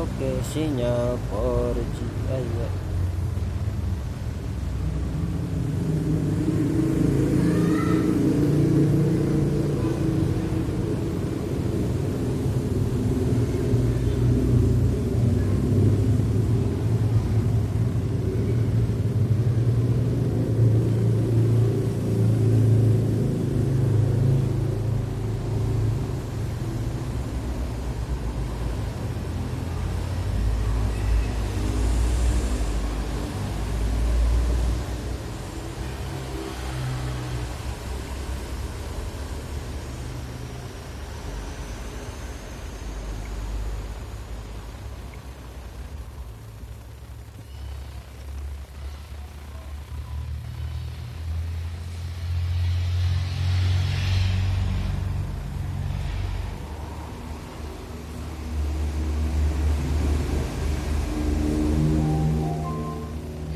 Oke, sinyal 4G. Ayo.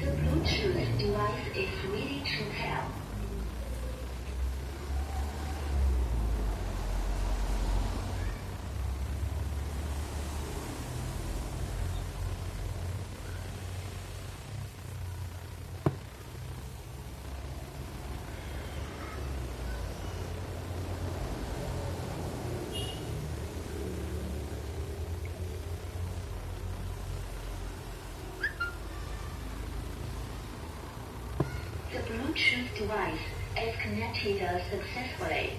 The Bluetooth device is ready to pair. The Bluetooth device is connected successfully.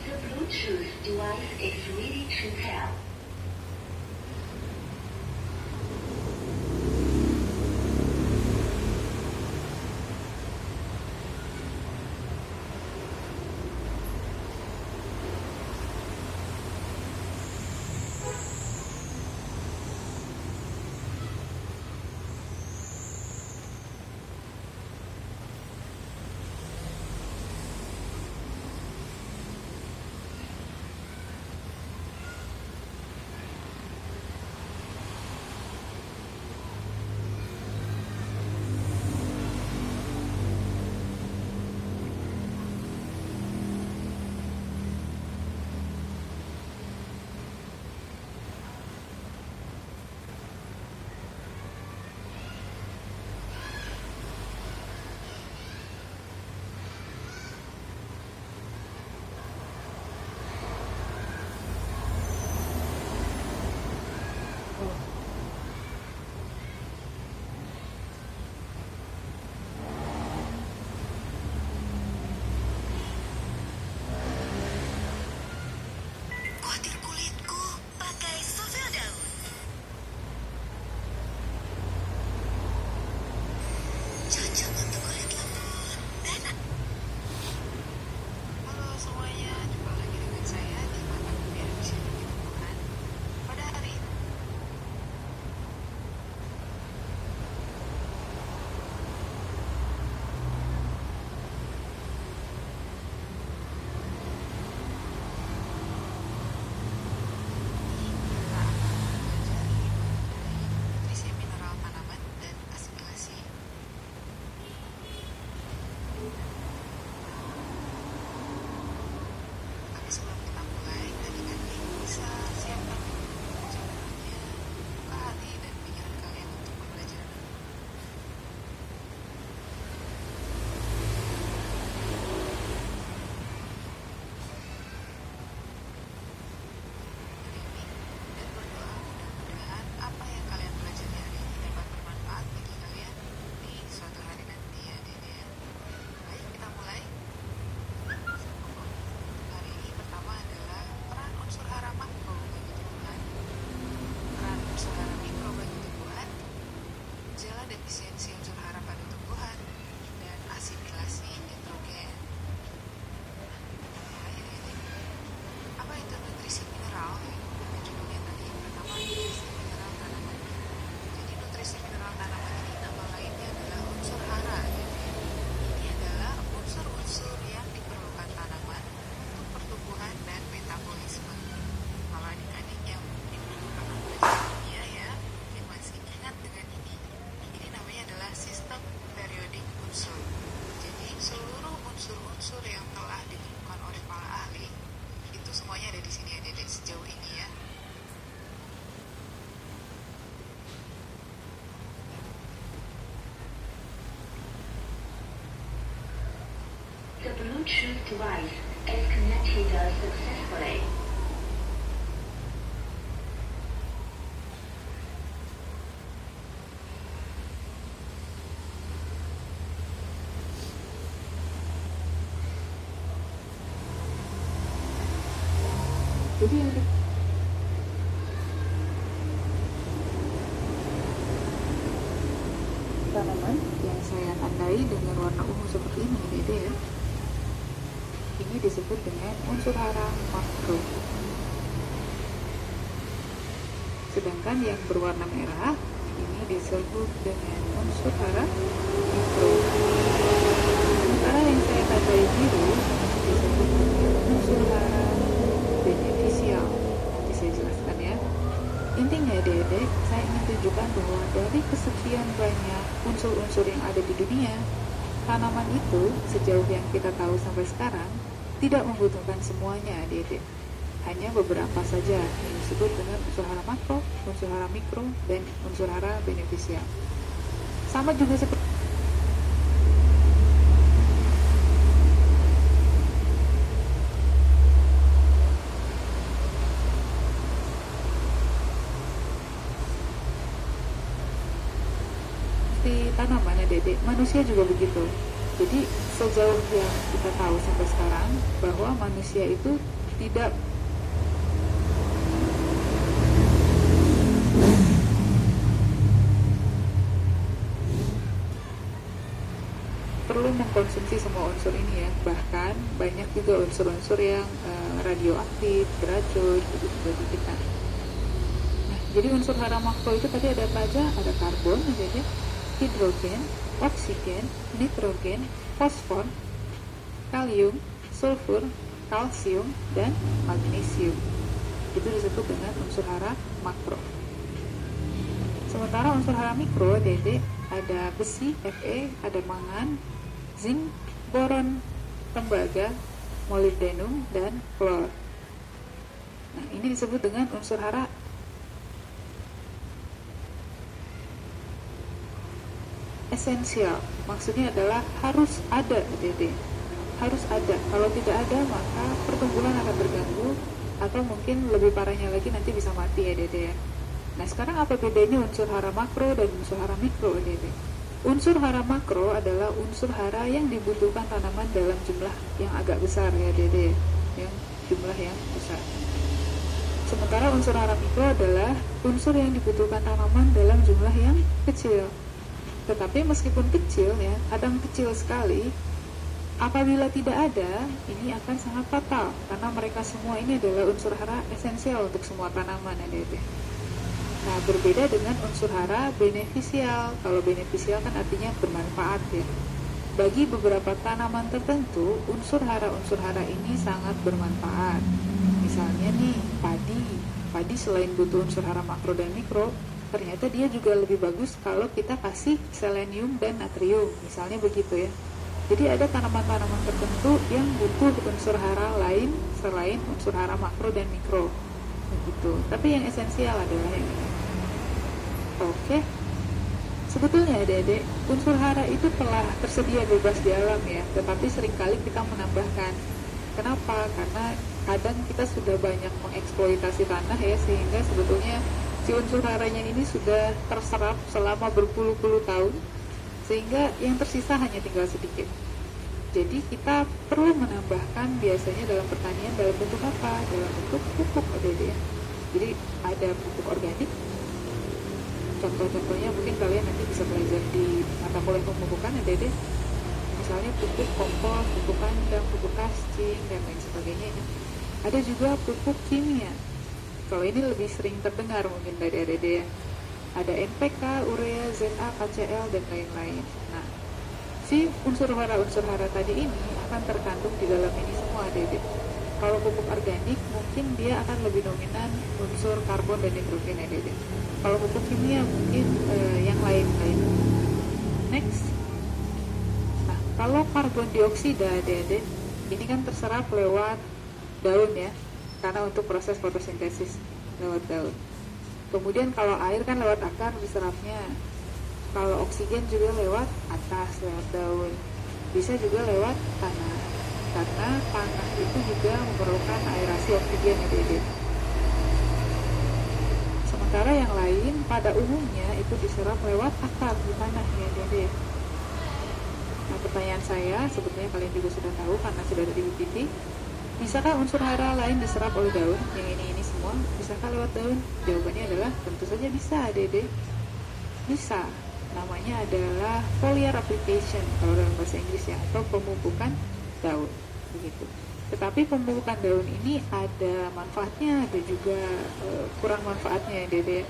The Bluetooth device is ready to pair. Bluetooth device is connected successfully. Jadi yang tanaman yang saya tandai dengan warna ungu seperti ini, Dede ya. Ini disebut dengan unsur hara makro. Sedangkan yang berwarna merah ini disebut dengan unsur hara mikro. Sementara yang saya tandai biru disebut dengan unsur hara beneficial. Nanti saya jelaskan ya. Intinya Dede, saya ingin tunjukkan bahwa dari kesekian banyak unsur-unsur yang ada di dunia, tanaman itu sejauh yang kita tahu sampai sekarang tidak membutuhkan semuanya Dede. Hanya beberapa saja yang disebut dengan unsur hara makro, unsur hara mikro, dan unsur hara beneficial. Sama juga seperti tanaman ya Dede, manusia juga begitu. Jadi sejauh yang kita tahu sampai sekarang bahwa manusia itu tidak perlu mengkonsumsi semua unsur ini ya. Bahkan banyak juga unsur-unsur yang radioaktif, beracun bagi kita. Nah, jadi unsur hara makro itu tadi ada apa aja? Ada karbon ya, hidrogen, oksigen, nitrogen, fosfor, kalium, sulfur, kalsium, dan magnesium. Itu disebut dengan unsur hara makro. Sementara unsur hara mikro, Dede, ada besi, Fe, ada mangan, zinc, boron, tembaga, molybdenum, dan klor. Nah, ini disebut dengan unsur hara esensial. Maksudnya adalah harus ada, Dede. Harus ada. Kalau tidak ada, maka pertumbuhan akan terganggu atau mungkin lebih parahnya lagi nanti bisa mati ya, Dede ya. Nah, sekarang apa bedanya unsur hara makro dan unsur hara mikro, Dede? Unsur hara makro adalah unsur hara yang dibutuhkan tanaman dalam jumlah yang agak besar ya, Dede. Yang jumlah yang besar. Sementara unsur hara mikro adalah unsur yang dibutuhkan tanaman dalam jumlah yang kecil. Tetapi meskipun kecil ya, kadang kecil sekali, apabila tidak ada, ini akan sangat fatal karena mereka semua ini adalah unsur hara esensial untuk semua tanaman ya, Dede. Nah, berbeda dengan unsur hara beneficial. Kalau beneficial kan artinya bermanfaat ya. Bagi beberapa tanaman tertentu, unsur hara ini sangat bermanfaat. Misalnya nih, padi. Padi selain butuh unsur hara makro dan mikro, ternyata dia juga lebih bagus kalau kita kasih selenium dan natrium, misalnya begitu ya. Jadi ada tanaman-tanaman tertentu yang butuh unsur hara lain selain unsur hara makro dan mikro, begitu. Tapi yang esensial adalah yang ini. Oke, sebetulnya Adik-adik, unsur hara itu telah tersedia bebas di alam ya, tetapi seringkali kita menambahkan. Kenapa? Karena kadang kita sudah banyak mengeksploitasi tanah ya, sehingga sebetulnya si unsur haranya ini sudah terserap selama berpuluh-puluh tahun, sehingga yang tersisa hanya tinggal sedikit. Jadi kita perlu menambahkan biasanya dalam pertanian dalam bentuk apa? Dalam bentuk pupuk ya. Jadi ada pupuk organik. Contoh-contohnya mungkin kalian nanti bisa belajar di mata kuliah pemupukan ya Dede. Misalnya pupuk kompos, pupuk kandang, pupuk kascing, dan lain sebagainya. Ada juga pupuk kimia. Kalau ini lebih sering terdengar mungkin dari Dede ya. Ada NPK, urea, ZA, KCl, dan lain-lain. Nah, si unsur hara tadi ini akan terkandung di dalam ini semua Dede. Kalau pupuk organik mungkin dia akan lebih dominan unsur karbon dan nitrogen ya Dede. Kalau pupuk kimia mungkin yang lain-lain. Next. Nah, kalau karbon dioksida Dede, ini kan terserap lewat daun ya, karena untuk proses fotosintesis lewat daun. Kemudian kalau air kan lewat akar diserapnya. Kalau oksigen juga lewat atas, lewat daun. Bisa juga lewat tanah. karena tanah itu juga memerlukan aerasi oksigen ya Dede. Sementara yang lain pada umumnya itu diserap lewat akar di tanah ya Dede. Nah, pertanyaan saya sebetulnya kalian juga sudah tahu karena sudah ada di PPT. Bisakah unsur hara lain diserap oleh daun? Yang ini semua bisakah lewat daun? Jawabannya adalah tentu saja bisa Dede. Bisa. Namanya adalah foliar application kalau dalam bahasa Inggris ya, atau pemupukan daun begitu. Tetapi pemupukan daun ini ada manfaatnya, ada juga kurang manfaatnya ya Dede.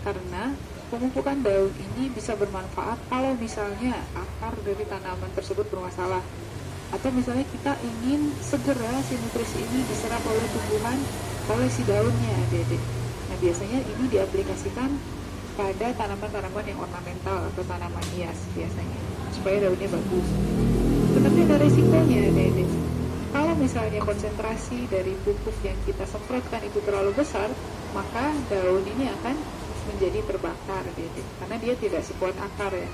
Karena pemupukan daun ini bisa bermanfaat kalau misalnya akar dari tanaman tersebut bermasalah, atau misalnya kita ingin segera si nutrisi ini diserap oleh tumbuhan oleh si daunnya Dede. Nah, biasanya ini diaplikasikan pada tanaman-tanaman yang ornamental atau tanaman hias biasanya, supaya daunnya bagus. Tetapi ada resikonya Dede. Kalau misalnya konsentrasi dari pupuk yang kita semprotkan itu terlalu besar, maka daun ini akan menjadi terbakar Dede, karena dia tidak sekuat akar ya.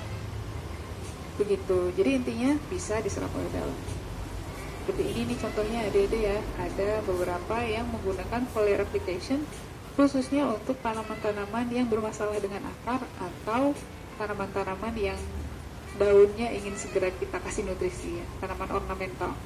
Begitu. Jadi intinya bisa diserap oleh daun. Seperti ini nih contohnya Dede ya. Ada beberapa yang menggunakan foliar application khususnya untuk tanaman-tanaman yang bermasalah dengan akar atau tanaman-tanaman yang daunnya ingin segera kita kasih nutrisi ya, tanaman ornamental.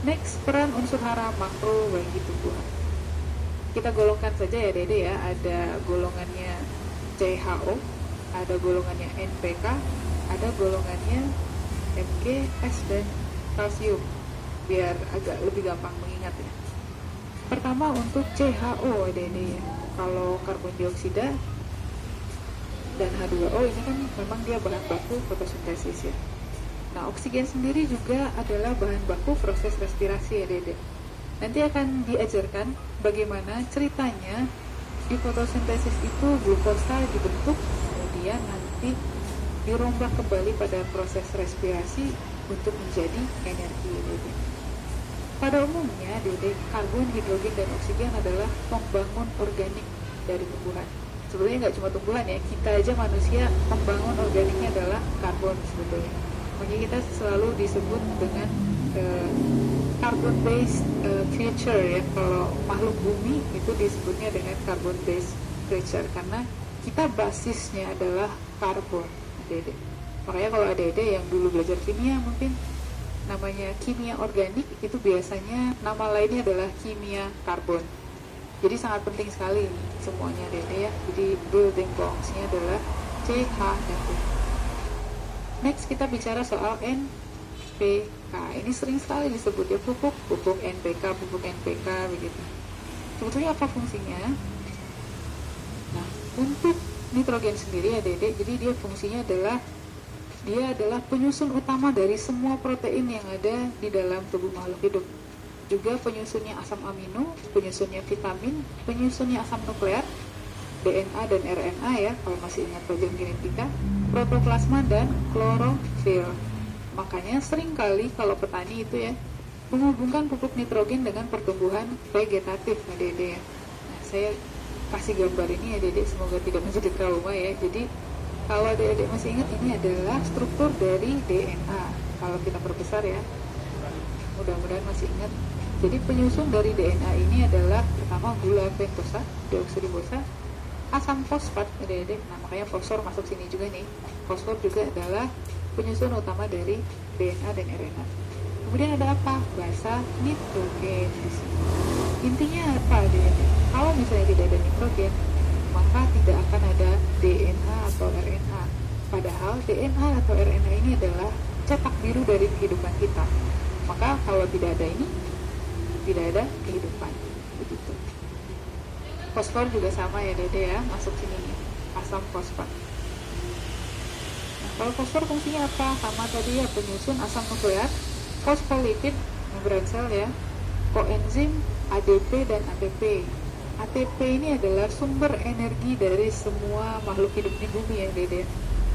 Next, peran unsur hara makro bagi tumbuhan. Kita golongkan saja ya Dede ya. Ada golongannya CHO, ada golongannya NPK, ada golongannya Mg, S, dan kalsium, biar agak lebih gampang mengingat ya. Pertama untuk CHO Dede ya. Kalau karbon dioksida dan H2O ini kan memang dia bahan baku fotosintesis ya. Nah, oksigen sendiri juga adalah bahan baku proses respirasi ya Dede. Nanti akan diajarkan bagaimana ceritanya di fotosintesis itu glukosa dibentuk, kemudian nanti dirombak kembali pada proses respirasi untuk menjadi energi ya Dede. Pada umumnya Dede, karbon, hidrogen, dan oksigen adalah pembangun organik dari tumbuhan. Sebenarnya nggak cuma tumbuhan ya, kita aja manusia pembangun organiknya adalah karbon sebetulnya. Makanya kita selalu disebut dengan carbon based creature ya. Kalau makhluk bumi itu disebutnya dengan carbon based creature karena kita basisnya adalah karbon Dede. Makanya kalau Dede yang dulu belajar kimia mungkin namanya kimia organik, itu biasanya nama lainnya adalah kimia karbon. Jadi sangat penting sekali semuanya Dede ya. Jadi building blocks-nya adalah C, H, dan U. Next kita bicara soal NPK. Ini sering sekali disebut ya, pupuk NPK begitu. Sebetulnya apa fungsinya? Nah, untuk nitrogen sendiri ya Dede, jadi dia fungsinya adalah penyusun utama dari semua protein yang ada di dalam tubuh makhluk hidup. Juga penyusunnya asam amino, penyusunnya vitamin, penyusunnya asam nukleat, DNA dan RNA ya, kalau masih ingat pelajaran genetika, protoplasma, dan klorofil. Makanya sering kali kalau petani itu ya menghubungkan pupuk nitrogen dengan pertumbuhan vegetatif ya Dede ya. Nah, saya kasih gambar ini ya Dede, semoga tidak menjadi trauma ya. Jadi kalau Dede masih ingat, ini adalah struktur dari DNA. Kalau kita perbesar ya, mudah-mudahan masih ingat. Jadi penyusun dari DNA ini adalah pertama gula pentosa, deoksiribosa, asam fosfat Dede. Nah, makanya fosfor masuk sini juga nih. Fosfor juga adalah penyusun utama dari DNA dan RNA. Kemudian ada apa? Basa nitrogen di sini. Intinya apa Dede? Kalau misalnya tidak ada nitrogen, maka tidak akan ada DNA atau RNA. Padahal DNA atau RNA ini adalah cetak biru dari kehidupan kita. Maka kalau tidak ada ini, tidak ada kehidupan. Begitu. Fosfor juga sama ya Dede ya, masuk sini nih, asam fosfat. Nah, kalau fosfor fungsinya apa? Sama tadi ya, penyusun asam nukleat, fosfolipid, membran sel ya, koenzim ADP dan ATP. ATP ini adalah sumber energi dari semua makhluk hidup di bumi ya Dede.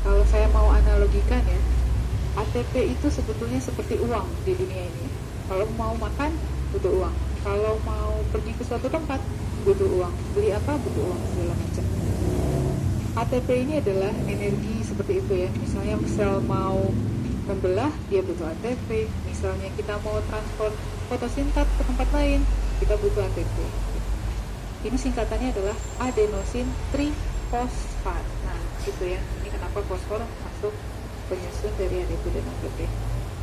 Kalau saya mau analogikan ya, ATP itu sebetulnya seperti uang di dunia ini. Kalau mau makan, butuh uang. Kalau mau pergi ke suatu tempat, butuh uang. Beli apa, butuh uang, segala macam. ATP ini adalah energi seperti itu ya. Misalnya sel mau membelah, dia butuh ATP. Misalnya kita mau transport fotosintat ke tempat lain, kita butuh ATP. Ini singkatannya adalah adenosin trifosfat. Nah, gitu ya. Ini kenapa fosfor masuk penyusun dari ADP dan ATP.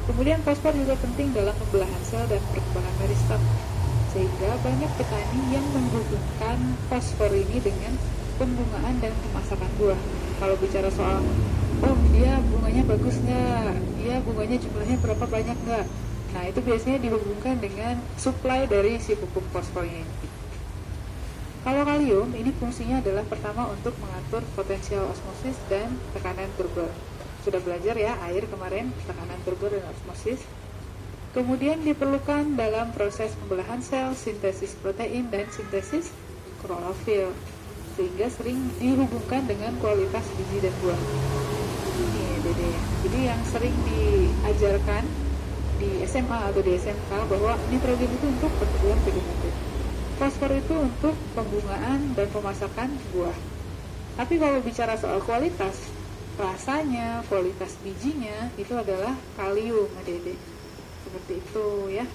Kemudian fosfor juga penting dalam pembelahan sel dan perkembangan meristem, sehingga banyak petani yang menghubungkan fosfor ini dengan pembungaan dan pemasakan buah. Kalau bicara soal, oh dia bunganya bagus nggak, dia bunganya jumlahnya berapa banyak nggak, nah itu biasanya dihubungkan dengan supply dari si pupuk fosfornya ini. Kalau kalium, ini fungsinya adalah pertama untuk mengatur potensial osmosis dan tekanan turbo. Sudah belajar ya, air kemarin, tekanan turbo dan osmosis. Kemudian diperlukan dalam proses pembelahan sel, sintesis protein, dan sintesis klorofil, sehingga sering dihubungkan dengan kualitas biji dan buah. Ini ya Dede ya. Jadi yang sering diajarkan di SMA atau di SMK bahwa nitrogen itu untuk pertumbuhan vegetatif, fosfor itu untuk pembungaan dan pemasakan buah. Tapi kalau bicara soal kualitas, rasanya, kualitas bijinya itu adalah kalium, Dede. Seperti itu ya.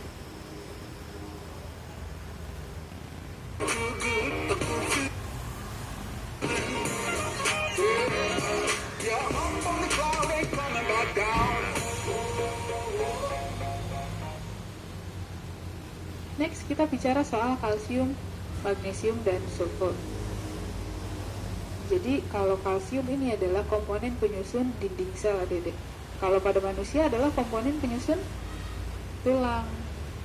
Next kita bicara soal kalsium, magnesium, dan sulfur. Jadi kalau kalsium ini adalah komponen penyusun dinding sel, Dede. Kalau pada manusia adalah komponen penyusun tulang.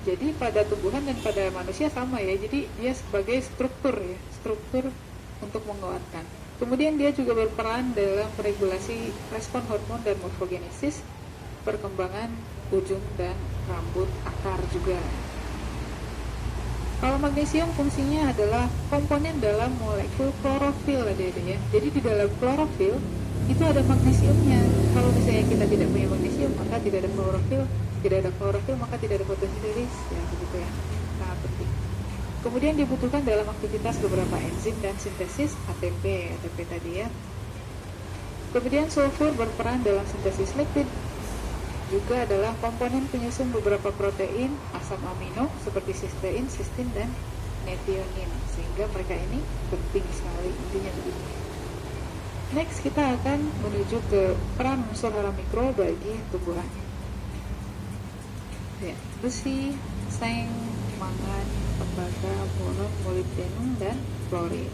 Jadi pada tumbuhan dan pada manusia sama ya. Jadi dia sebagai struktur ya, struktur untuk menguatkan. Kemudian dia juga berperan dalam regulasi respon hormon dan morfogenesis, perkembangan ujung dan rambut, akar juga. Kalau magnesium fungsinya adalah komponen dalam molekul klorofil ya. Jadi di dalam klorofil itu ada magnesiumnya. Kalau misalnya kita tidak punya magnesium, maka tidak ada klorofil. Tidak ada klorofil, maka tidak ada fotosintesis. Ya begitu ya. Sangat penting. Kemudian dibutuhkan dalam aktivitas beberapa enzim dan sintesis ATP tadi ya. Kemudian sulfur berperan dalam sintesis lipid. Juga adalah komponen penyusun beberapa protein asam amino seperti sistein, sistin, dan methionine, sehingga mereka ini penting sekali, intinya begitu. Next kita akan menuju ke peran unsur hara mikro bagi tumbuhan. Ya, besi, seng, mangan, tembaga, boron, molibdenum, dan klorin.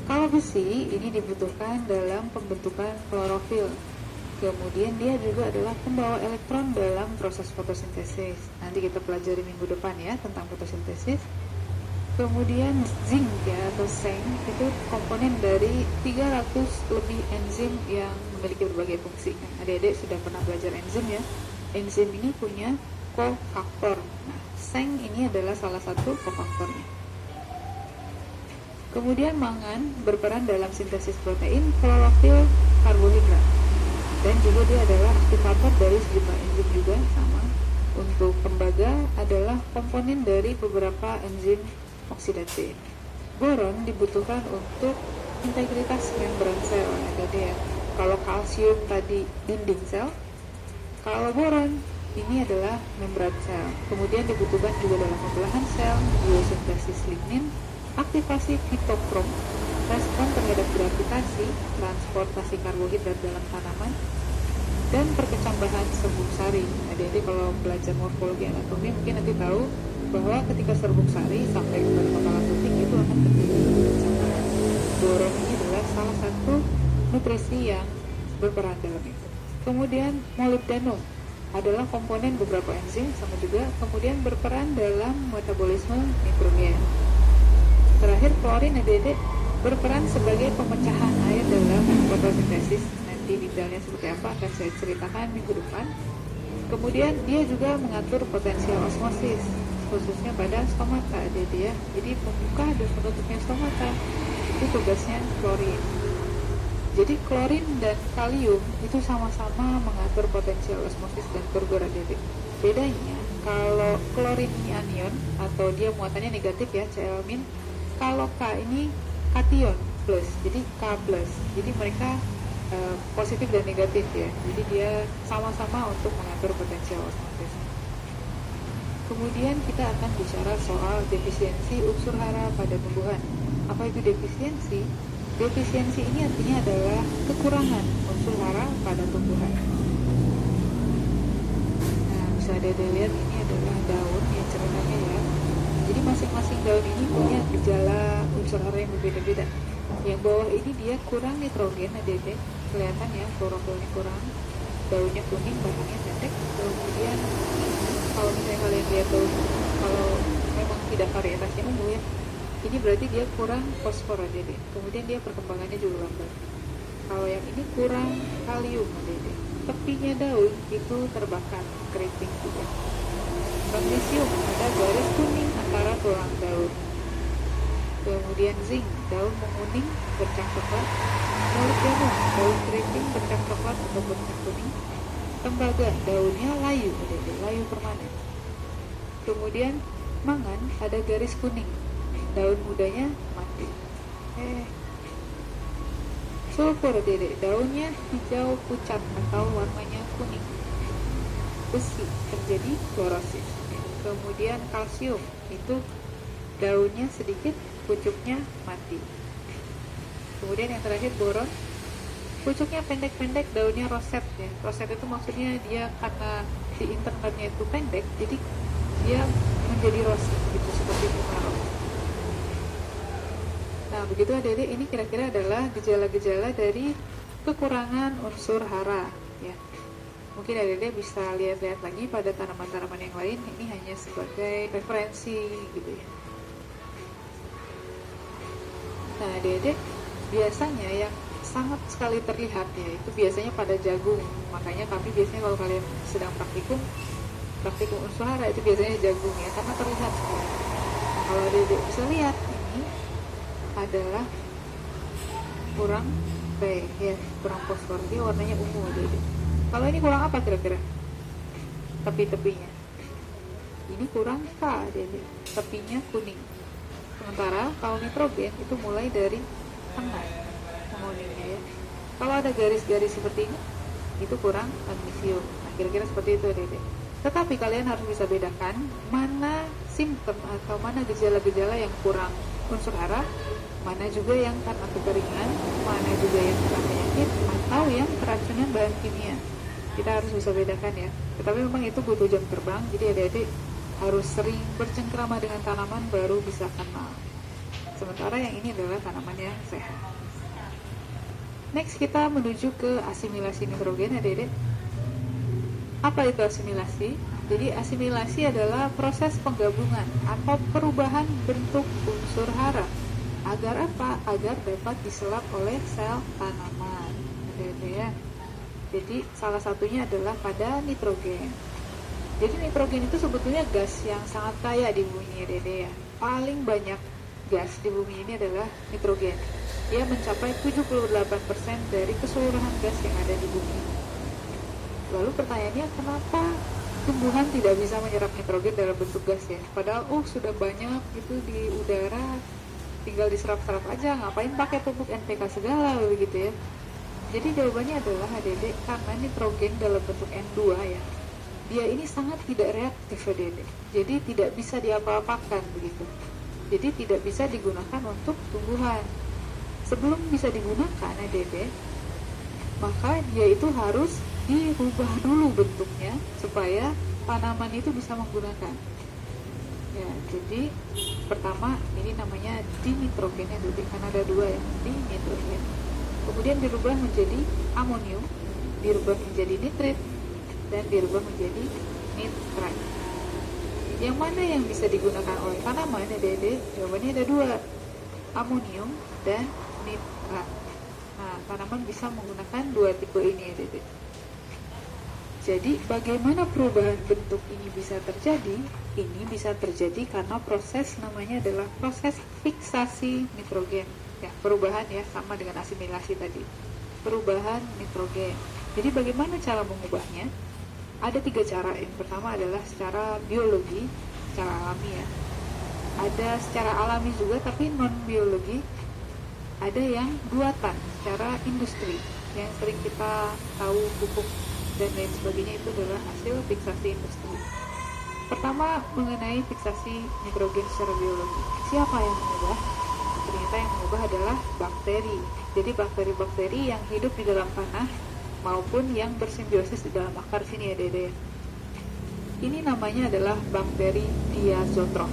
Kalau besi ini dibutuhkan dalam pembentukan klorofil. Kemudian dia juga adalah pembawa elektron dalam proses fotosintesis. Nanti kita pelajari minggu depan ya tentang fotosintesis. Kemudian zinc ya atau seng itu komponen dari 300 lebih enzim yang memiliki berbagai fungsi. Adik-adik sudah pernah belajar enzim ya. Enzim ini punya kofaktor. Nah, seng ini adalah salah satu kofaktornya. Kemudian mangan berperan dalam sintesis protein, klorofil, karbohidrat. Dan juga dia adalah aktivator dari sejumlah enzim juga sama. Untuk tembaga adalah komponen dari beberapa enzim oksidatif. Boron dibutuhkan untuk integritas membran sel. Jadi ya, kalau kalsium tadi dinding sel, kalau boron ini adalah membran sel. Kemudian dibutuhkan juga dalam pembelahan sel, biosintesis lignin, aktivasi fitokrom, respon terhadap gravitasi, transportasi karbohidrat dalam tanaman, dan perkecambahan serbuk sari. Adik-adik kalau belajar morfologi anatomi mungkin nanti tahu bahwa ketika serbuk sari sampai kepada kepala tutik itu akan terjadi perkecambahan. Boron ini adalah salah satu nutrisi yang berperan dalam itu. Kemudian molibdenum adalah komponen beberapa enzim sama juga, kemudian berperan dalam metabolisme mikrobial. Terakhir klorin adik-adik berperan sebagai pemecahan air dalam fotosintesis. Nanti detailnya seperti apa akan saya ceritakan minggu depan. Kemudian dia juga mengatur potensial osmosis. khususnya pada stomata ya. Jadi pembuka dan penutupnya stomata itu tugasnya klorin. Jadi klorin dan kalium itu sama-sama mengatur potensial osmosis dan turgor adik. Bedanya kalau klorin ini anion atau dia muatannya negatif ya, Cl-. Kalau K ini kation plus, jadi K plus. Jadi mereka positif dan negatif ya. Jadi dia sama-sama untuk mengatur potensial osmosis. Kemudian kita akan bicara soal defisiensi unsur hara pada tumbuhan. Apa itu defisiensi? Defisiensi ini artinya adalah kekurangan unsur hara pada tumbuhan. Nah, bisa lihat ini adalah daun yang ceritanya ya. Jadi masing-masing daun ini punya gejala unsur hara yang berbeda-beda. Yang bawah ini dia kurang nitrogen, adik-adik. Kelihatan ya, klorofilnya kurang. Daunnya kuning, batangnya pendek. Kemudian kalau misalnya kalian lihat daun, kalau memang tidak varietasnya ungu ya, ini berarti dia kurang fosfor adik-adik. Kemudian dia perkembangannya juga lambat. Kalau yang ini kurang kalium adik-adik. Tepinya daun itu terbakar, keriting juga. Magnesium, ada garis kuning antara tulang daun. Kemudian zinc, daun menguning bercak coklat. Molybdenum, daun keriting bercak coklat atau bercak kuning. Tembaga, daunnya layu adik-adik, layu permanen. Kemudian mangan, ada garis kuning, daun mudanya mati. Sulfur adik-adik, daunnya hijau pucat atau warnanya kuning. Besi, terjadi klorosis. Kemudian kalsium, itu daunnya sedikit, pucuknya mati. Kemudian yang terakhir boron, pucuknya pendek-pendek, daunnya roset ya. Roset itu maksudnya dia karena di internetnya itu pendek, jadi dia menjadi roset gitu, seperti bunga ros. Nah begitu adik-adik, ini kira-kira adalah gejala-gejala dari kekurangan unsur hara ya. Mungkin adik-adik bisa lihat-lihat lagi pada tanaman-tanaman yang lain. Ini hanya sebagai referensi gitu ya. Nah adik-adik, biasanya yang sangat sekali terlihat ya, itu biasanya pada jagung. Makanya kami biasanya kalau kalian sedang praktikum unsur hara itu biasanya jagung ya, karena terlihat sekali. Nah kalau adik-adik bisa lihat, ini adalah kurang B ya, kurang fosfor, dia warnanya ungu adik-adik. Kalau ini kurang apa kira-kira? Tepi-tepinya. Ini kurang K adik-adik, tepinya kuning. Sementara kalau nitrogen itu mulai dari tengah menguningnya ya. Kalau ada garis-garis seperti ini, itu kurang magnesium. Nah kira-kira seperti itu adik-adik. Tetapi kalian harus bisa bedakan mana simptom atau mana gejala-gejala yang kurang unsur hara, mana juga yang karena kekeringan, mana juga yang karena penyakit, atau yang keracunan bahan kimia. Kita harus bisa bedakan ya. Tetapi memang itu butuh jam terbang, jadi adik-adik harus sering bercengkrama dengan tanaman baru bisa kenal. Sementara yang ini adalah tanaman yang sehat. Next kita menuju ke asimilasi nitrogen adik-adik. Apa itu asimilasi? Jadi asimilasi adalah proses penggabungan atau perubahan bentuk unsur hara. Agar apa? Agar dapat diserap oleh sel tanaman. Adik-adik ya. Jadi salah satunya adalah pada nitrogen. Jadi nitrogen itu sebetulnya gas yang sangat kaya di bumi adik-adik ya. Paling banyak gas di bumi ini adalah nitrogen. Dia mencapai 78% dari keseluruhan gas yang ada di bumi. Lalu pertanyaannya, kenapa tumbuhan tidak bisa menyerap nitrogen dalam bentuk gas ya? Padahal sudah banyak itu di udara, tinggal diserap-serap aja, ngapain pakai pupuk NPK segala begitu ya. Jadi jawabannya adalah adik-adik, karena nitrogen dalam bentuk N2 ya, dia ini sangat tidak reaktif adik-adik. Jadi tidak bisa diapa-apakan begitu. Jadi tidak bisa digunakan untuk tumbuhan. Sebelum bisa digunakan adik-adik, maka dia itu harus dirubah dulu bentuknya supaya tanaman itu bisa menggunakan. Ya, jadi pertama ini namanya dinitrogen adik-adik, karena ada dua ya, dinitrogen. Kemudian dirubah menjadi amonium, dirubah menjadi nitrit, dan dirubah menjadi nitrat. Yang mana yang bisa digunakan oleh tanaman adik-adik? Jawabannya ada dua, amonium dan nitrat. Nah, tanaman bisa menggunakan dua tipe ini adik-adik. Jadi bagaimana perubahan bentuk ini bisa terjadi? Ini bisa terjadi karena proses namanya adalah proses fiksasi nitrogen. Ya, perubahan ya, sama dengan asimilasi tadi. Perubahan nitrogen. Jadi bagaimana cara mengubahnya? Ada 3 cara. Yang pertama adalah secara biologi, secara alami ya. Ada secara alami juga tapi non biologi. Ada yang buatan secara industri. Yang sering kita tahu pupuk dan lain sebagainya itu adalah hasil fiksasi industri. Pertama, mengenai fiksasi nitrogen secara biologi. Siapa yang mengubah? Ternyata yang mengubah adalah bakteri. Jadi bakteri-bakteri yang hidup di dalam tanah maupun yang bersimbiosis di dalam akar sini ya Dede. Ini namanya adalah bakteri diazotrof.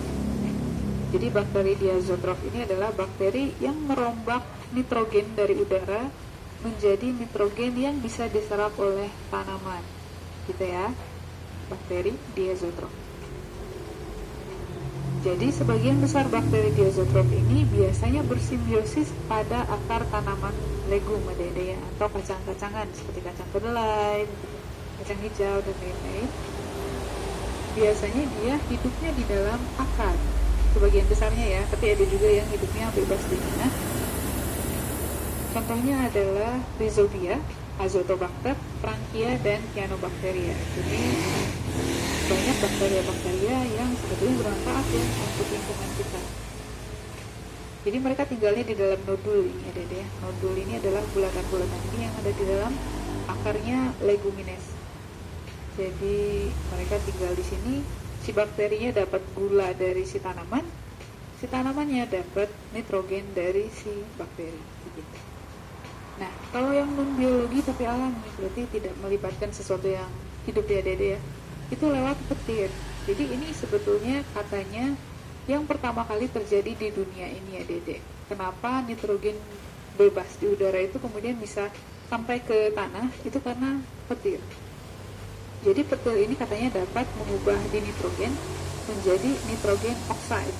Jadi bakteri diazotrof ini adalah bakteri yang merombak nitrogen dari udara menjadi nitrogen yang bisa diserap oleh tanaman, gitu ya, bakteri diazotrof. Jadi sebagian besar bakteri diazotrof ini biasanya bersimbiosis pada akar tanaman legum ya, atau kacang-kacangan seperti kacang kedelai, kacang hijau dan lain-lain. Biasanya dia hidupnya di dalam akar, sebagian besarnya ya, tapi ada juga yang hidupnya bebas di tanah. Contohnya adalah Rhizobia, Azotobacter, Frankia, dan Cyanobacteria. Jadi banyak bakteria-bakteria yang sebetulnya bermanfaat ya untuk lingkungan kita. Jadi mereka tinggalnya di dalam nodul ini ada ya. Nodul ini adalah bulatan-bulatan ini yang ada di dalam akarnya legumines. Jadi mereka tinggal di sini. Si bakterinya dapat gula dari si tanamannya dapat nitrogen dari si bakteri. Begitu. Nah, kalau yang non biologi tapi alami berarti tidak melibatkan sesuatu yang hidup ya Dede ya. Itu lewat petir. Jadi ini sebetulnya katanya yang pertama kali terjadi di dunia ini ya Dede. Kenapa nitrogen bebas di udara itu kemudian bisa sampai ke tanah? Itu karena petir. Jadi petir ini katanya dapat mengubah di nitrogen menjadi nitrogen oxide.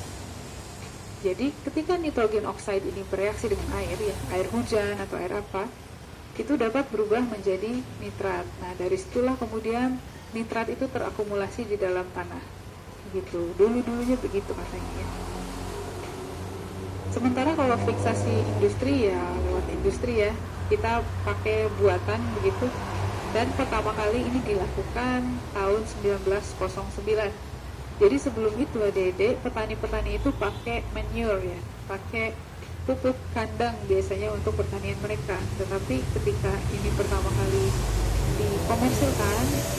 Jadi ketika nitrogen oxide ini bereaksi dengan air ya, air hujan atau air apa, itu dapat berubah menjadi nitrat. Nah, dari situlah kemudian nitrat itu terakumulasi di dalam tanah. Begitu. Dulu-dulunya begitu katanya ya. Sementara kalau fiksasi industri ya lewat industri ya, kita pakai buatan begitu. Dan pertama kali ini dilakukan tahun 1909. Jadi sebelum itu Dede, petani-petani itu pakai manure ya, pakai pupuk kandang biasanya untuk pertanian mereka. Tetapi ketika ini pertama kali dikomersilkan,